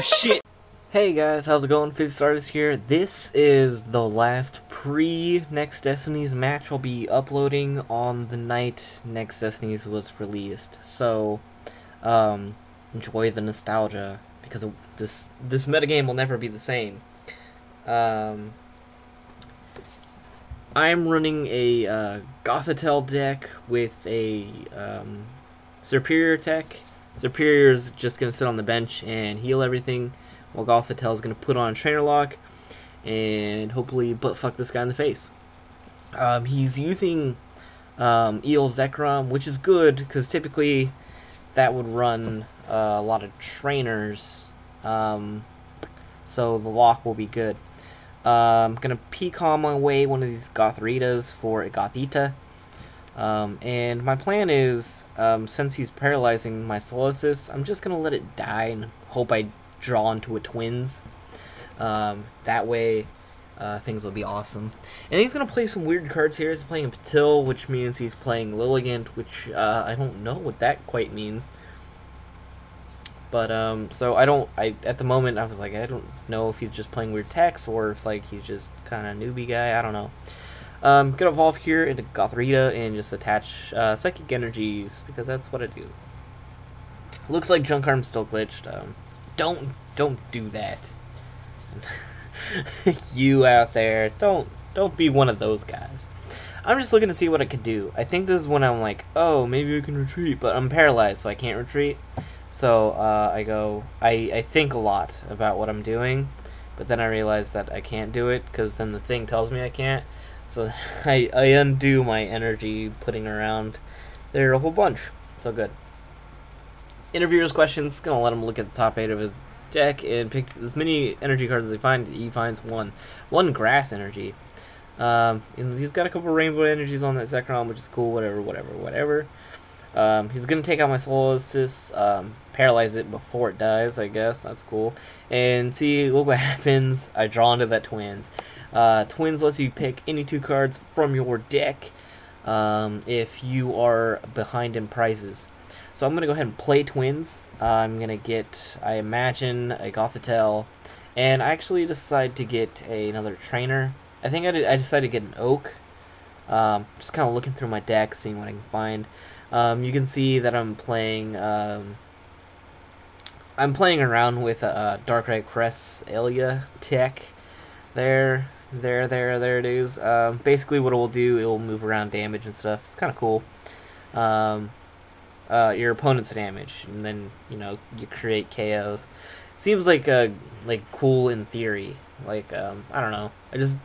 shit. Hey guys, how's it going? Fizz Artist here. This is the last pre-Next Destinies match I'll be uploading on the night Next Destinies was released. So, enjoy the nostalgia, because this metagame will never be the same. I'm running a Gothitelle deck with a Superior tech. Superior's just going to sit on the bench and heal everything, while Gothitelle's going to put on Trainer Lock and hopefully butt-fuck this guy in the face. He's using Eel Zekrom, which is good, because typically that would run a lot of trainers, so the lock will be good. I'm going to P-Calm my way one of these Gothritas for a Gothita. And my plan is, since he's paralyzing my Solosis, I'm just going to let it die and hope I draw into a Twins. That way, things will be awesome. And he's going to play some weird cards here. He's playing Patil, which means he's playing Lilligant, which, I don't know what that quite means. But, so at the moment, I was like, I don't know if he's just playing weird techs, or if, like, he's just kind of newbie guy, I don't know. Gonna evolve here into Gothrita and just attach Psychic Energies, because that's what I do. Looks like Junk Arm's still glitched. Don't do that. You out there, don't be one of those guys. I'm just looking to see what I could do. I think this is when I'm like, oh, maybe I can retreat, but I'm paralyzed, so I can't retreat. So I think a lot about what I'm doing, but then I realize that I can't do it, because then the thing tells me I can't. So I undo my energy putting around there a whole bunch. So good. Interviewer's questions. Gonna let him look at the top 8 of his deck and pick as many energy cards as he finds. He finds one grass energy. And he's got a couple rainbow energies on that Zekrom, which is cool. Whatever. He's gonna take out my Solosis, paralyze it before it dies, I guess. That's cool. And see, look what happens. I draw into that Twins. Twins lets you pick any 2 cards from your deck if you are behind in prizes. So I'm going to go ahead and play Twins. I'm going to get, I imagine, a Gothitelle. And I actually decided to get another trainer. I think I decided to get an Oak. Just kind of looking through my deck, seeing what I can find. You can see that I'm playing around with a Darkrai Cresselia tech. There it is. Basically what it will do, it will move around damage and stuff. It's kind of cool. Your opponent's damage, and then, you know, you create KOs. Seems like cool in theory. Like, I don't know. I'm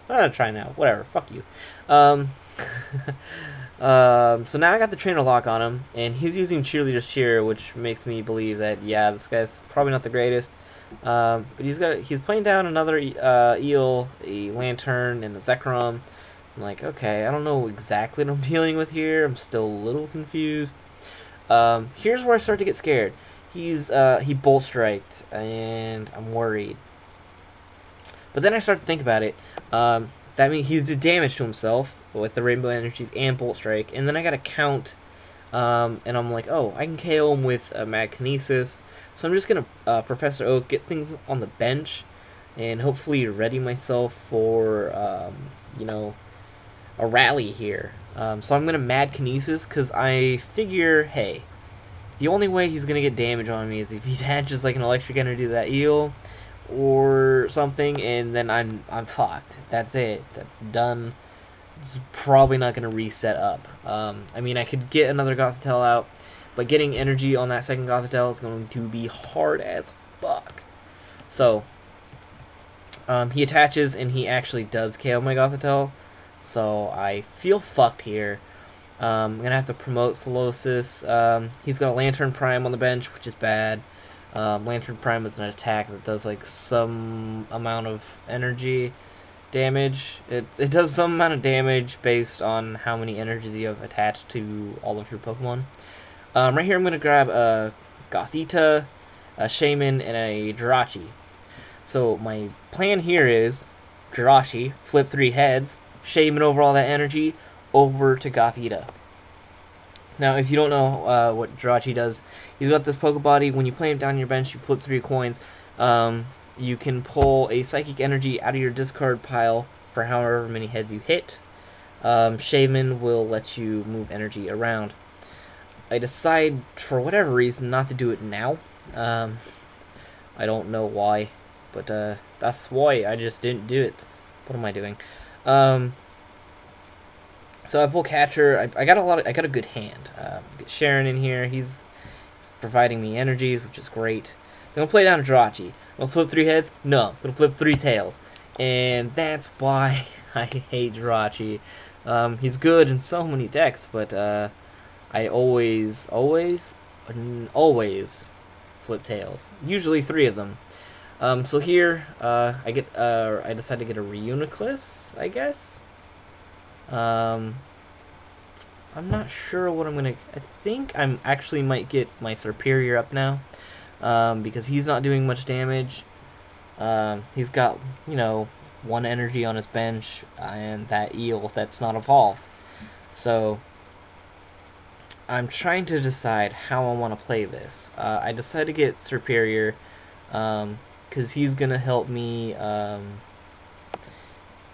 gonna try now. Whatever, fuck you. So now I got the Trainer Lock on him, and he's using Cheerleader's Cheer, which makes me believe that, yeah, this guy's probably not the greatest. But he's playing down another Eel, a Lantern, and a Zekrom. I'm like, okay, I don't know exactly what I'm dealing with here. I'm still a little confused. Here's where I start to get scared. He Bolt Striked, and I'm worried. But then I start to think about it. That means he did damage to himself with the Rainbow Energies and Bolt Strike, and then I gotta count. And I'm like, oh, I can KO him with Mad Kinesis. So I'm just going to Professor Oak, get things on the bench, and hopefully ready myself for, you know, a rally here. So I'm going to Mad Kinesis, because I figure, hey, the only way he's going to get damage on me is if he attaches like an electric energy to that Eel or something, and then I'm fucked. That's it. That's done. It's probably not going to reset up. I mean, I could get another Gothitelle out, but getting energy on that second Gothitelle is going to be hard as fuck. So, he attaches, and he actually does KO my Gothitelle, so I feel fucked here. I'm going to have to promote Solosis. He's got a Lantern Prime on the bench, which is bad. Lantern Prime is an attack that does, like, some amount of energy damage. It does some amount of damage based on how many energies you have attached to all of your Pokemon. Right here I'm going to grab a Gothita, a Shaman, and a Jirachi. So my plan here is Jirachi, flip 3 heads, Shaman over all that energy, over to Gothita. Now, if you don't know what Jirachi does, he's got this Pokebody. When you play him down your bench, you flip 3 coins. You can pull a psychic energy out of your discard pile for however many heads you hit. Shaman will let you move energy around. I decide, for whatever reason, not to do it now. I don't know why, but that's why I just didn't do it. What am I doing? So I pull Catcher. I got a good hand. Get Sharon in here. He's providing me energies, which is great. Then I'll play down Jirachi. I'll flip 3 heads. No, I'm gonna flip 3 tails, and that's why I hate Jirachi. He's good in so many decks, but I always flip tails. Usually 3 of them. So here I decide to get a Reuniclus, I guess. I'm not sure what I'm gonna. I think I'm actually might get my Superior up now, because he's not doing much damage. He's got, you know, 1 energy on his bench and that eel that's not evolved. So I'm trying to decide how I want to play this. I decided to get Superior, because he's gonna help me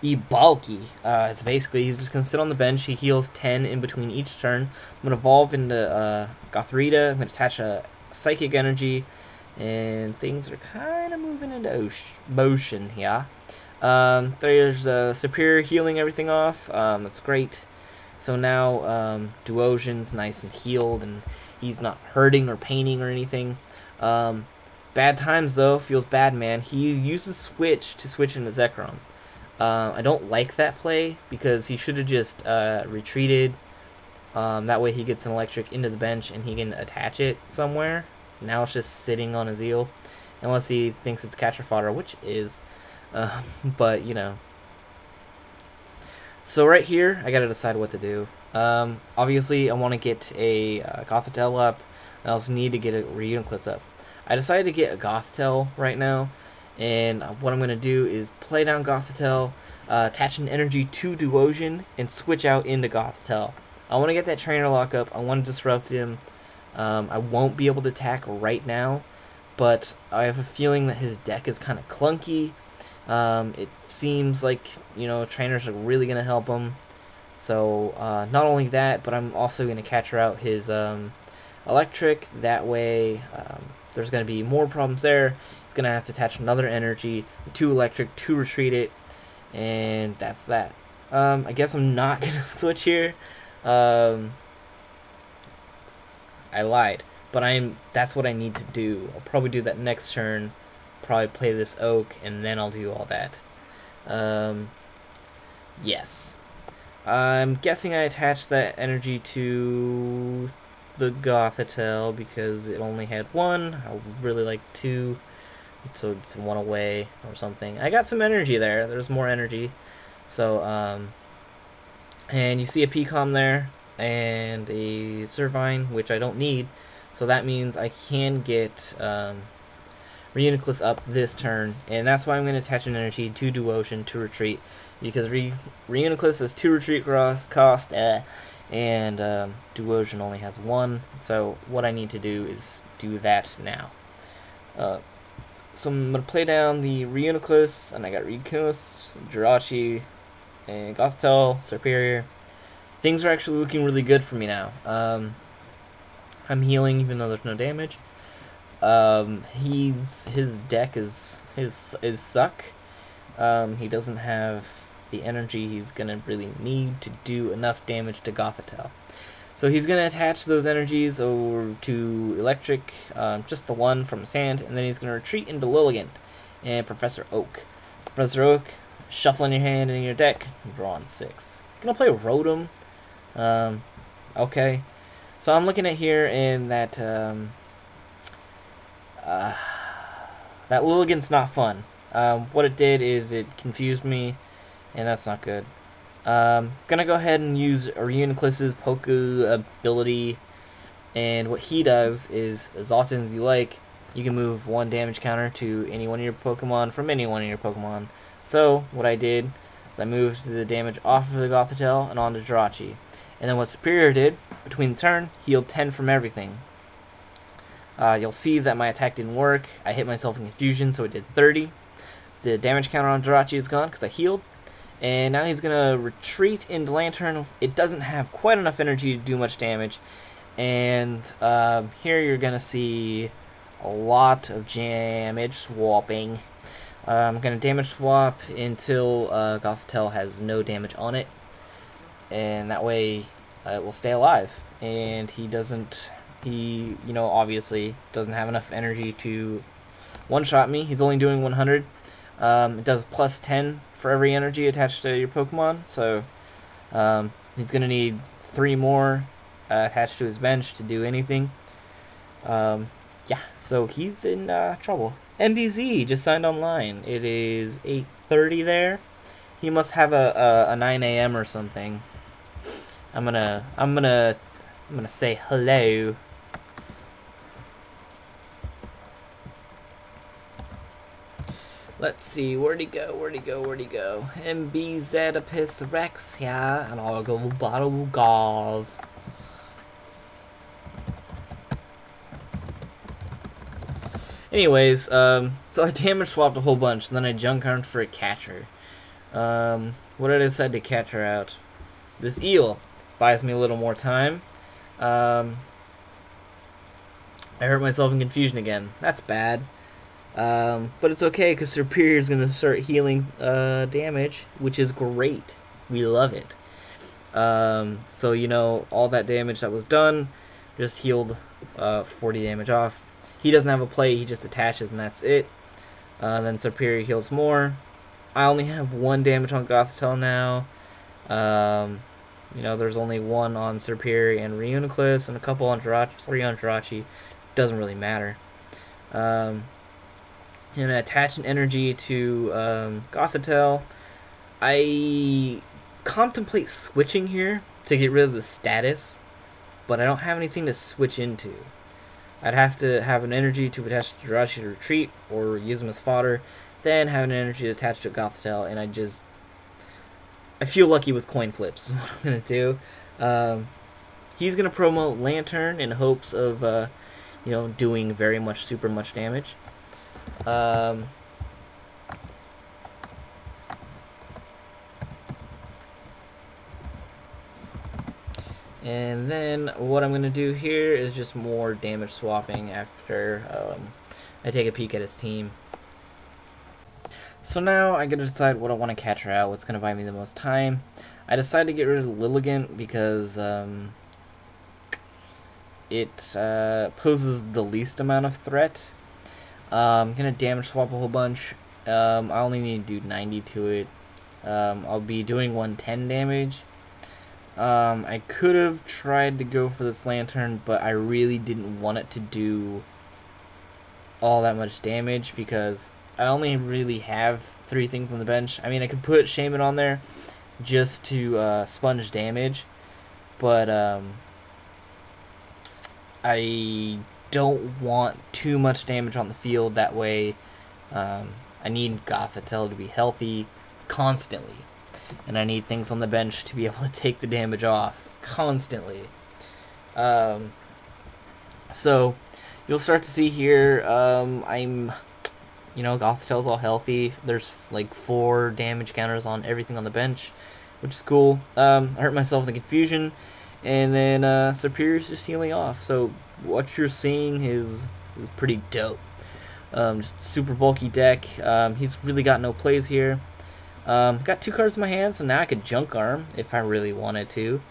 be bulky. It's basically, he's just gonna sit on the bench. He heals 10 in between each turn. I'm gonna evolve into Gothitelle. I'm gonna attach a psychic energy, and things are kind of moving into motion here. There's Superior healing everything off. That's great. So now Duosion's nice and healed, and he's not hurting or paining or anything. Bad times though, feels bad, man. He uses Switch to switch into Zekrom. I don't like that play, because he should have just retreated. That way he gets an electric into the bench and he can attach it somewhere. Now it's just sitting on a Zeel, unless he thinks it's catcher fodder, which is. But, you know. So right here, I gotta decide what to do. Obviously, I want to get a Gothitelle up. I also need to get a Reuniclus up. I decided to get a Gothitelle right now, and what I'm going to do is play down Gothitelle, attach an energy to Duosion, and switch out into Gothitelle. I want to get that trainer lock up. I want to disrupt him. I won't be able to attack right now, but I have a feeling that his deck is kind of clunky. It seems like, you know, trainers are really going to help him. So not only that, but I'm also going to catcher out his electric. That way there's going to be more problems there. He's going to have to attach another energy to electric to retreat it, and that's that. I guess I'm not going to switch here. I lied, but that's what I need to do. I'll probably do that next turn. Probably play this oak, and then I'll do all that. Yes. I'm guessing I attached that energy to the Gothitelle because it only had 1. I really like 2, so it's 1 away or something. I got some energy there. There's more energy. So, and you see a PCOM there and a Servine, which I don't need. So that means I can get Reuniclus up this turn, and that's why I'm going to attach an energy to Duosion to retreat, because Reuniclus has 2 retreat cost, and Duosion only has 1. So what I need to do is do that now. So I'm going to play down the Reuniclus, and I got Reuniclus, Jirachi, and Gothitelle, Superior. Things are actually looking really good for me now. I'm healing even though there's no damage. His deck is suck. He doesn't have the energy he's gonna really need to do enough damage to Gothitelle. So he's gonna attach those energies over to electric, just the 1 from his hand, and then he's gonna retreat into Lilligant and Professor Oak. Professor Oak, shuffling your hand in your deck, drawing 6. He's gonna play Rotom. Okay. So I'm looking at here, and that that Lilligant's not fun. What it did is it confused me, and that's not good. Gonna go ahead and use Reuniclus's Poku ability, and what he does is, as often as you like, you can move 1 damage counter to any one of your Pokemon from any one of your Pokemon. So what I did is I moved the damage off of the Gothitelle and onto Jirachi. And then what Superior did, between the turn, healed 10 from everything. You'll see that my attack didn't work. I hit myself in confusion, so it did 30. The damage counter on Jirachi is gone because I healed. And now he's going to retreat into Lantern. It doesn't have quite enough energy to do much damage. And here you're going to see a lot of damage swapping. I'm going to damage swap until Gothitelle has no damage on it. And that way it will stay alive. And he, you know, obviously doesn't have enough energy to one-shot me. He's only doing 100. It does plus 10 for every energy attached to your Pokemon. So he's going to need 3 more attached to his bench to do anything. Yeah, so he's in trouble. MBZ just signed online. It is 8:30 there. He must have a 9 a.m. or something. I'm gonna say hello. Let's see, where'd he go? MBZ Rex, yeah, and I'll go bottle golf. Anyways, so I damage swapped a whole bunch, and then I junk armed for a catcher. What did I decide to catcher out? This eel buys me a little more time. I hurt myself in confusion again. That's bad. But it's okay because Superior is going to start healing damage, which is great. We love it. So, you know, all that damage that was done just healed 40 damage off. He doesn't have a play, he just attaches and that's it. Then Superior heals more. I only have 1 damage on Gothitelle now. You know, there's only 1 on Superior and Reuniclus and a couple on Jirachi, 3 on Jirachi. Doesn't really matter. And attach an energy to Gothitelle. I contemplate switching here to get rid of the status, but I don't have anything to switch into. I'd have to have an energy to attach to Jirachi to retreat or use him as fodder, then have an energy attached to Gothitelle, and I feel lucky with coin flips is what I'm going to do. He's going to promote Lantern in hopes of, you know, doing super much damage. And then what I'm going to do here is just more damage swapping after I take a peek at his team. So now I get to decide what I want to catcher out, what's going to buy me the most time. I decided to get rid of Lilligant because it poses the least amount of threat. I'm going to damage swap a whole bunch. I only need to do 90 to it. I'll be doing 110 damage. I could have tried to go for this Lantern, but I really didn't want it to do all that much damage because I only really have 3 things on the bench. I mean, I could put Shaman on there just to sponge damage, but I don't want too much damage on the field. That way, I need Gothitelle to be healthy constantly. And I need things on the bench to be able to take the damage off constantly. So you'll start to see here, you know, Gothitelle's all healthy. There's like 4 damage counters on everything on the bench, which is cool. I hurt myself in the confusion, and then Superior's just healing off. So what you're seeing is pretty dope. Just super bulky deck. He's really got no plays here. Got 2 cards in my hand, so now I could junk arm if I really wanted to.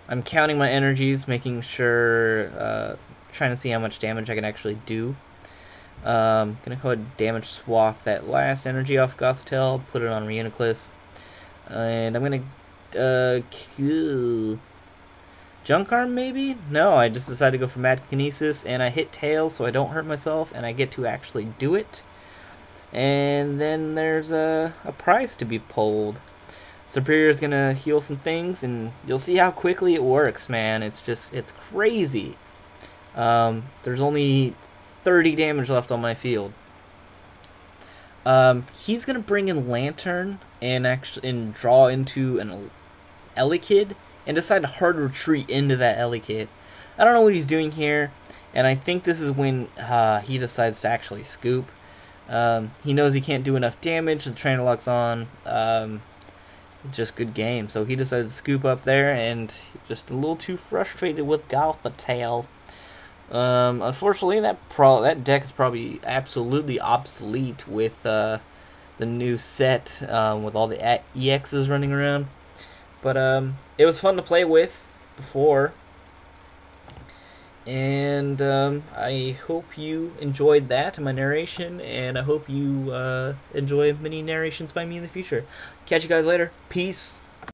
I'm counting my energies, making sure, trying to see how much damage I can actually do. Gonna go ahead and damage swap that last energy off Gothitelle, put it on Reuniclus, and I'm gonna junk arm maybe? No, I just decided to go for Mad Kinesis, and I hit tail so I don't hurt myself, and I get to actually do it. And then there's a prize to be pulled. Superior's gonna heal some things, and you'll see how quickly it works, man. It's crazy. There's only 30 damage left on my field. He's gonna bring in Lantern and draw into an Elekid and decide to hard retreat into that Ellie kit. I don't know what he's doing here, and I think this is when he decides to actually scoop. He knows he can't do enough damage, the trainer lock's on, just good game. So he decides to scoop up there, and just a little too frustrated with Gothitelle. Unfortunately, that deck is probably absolutely obsolete with the new set, with all the EXs running around. But it was fun to play with before. And I hope you enjoyed that, my narration, and I hope you enjoy many narrations by me in the future. Catch you guys later. Peace.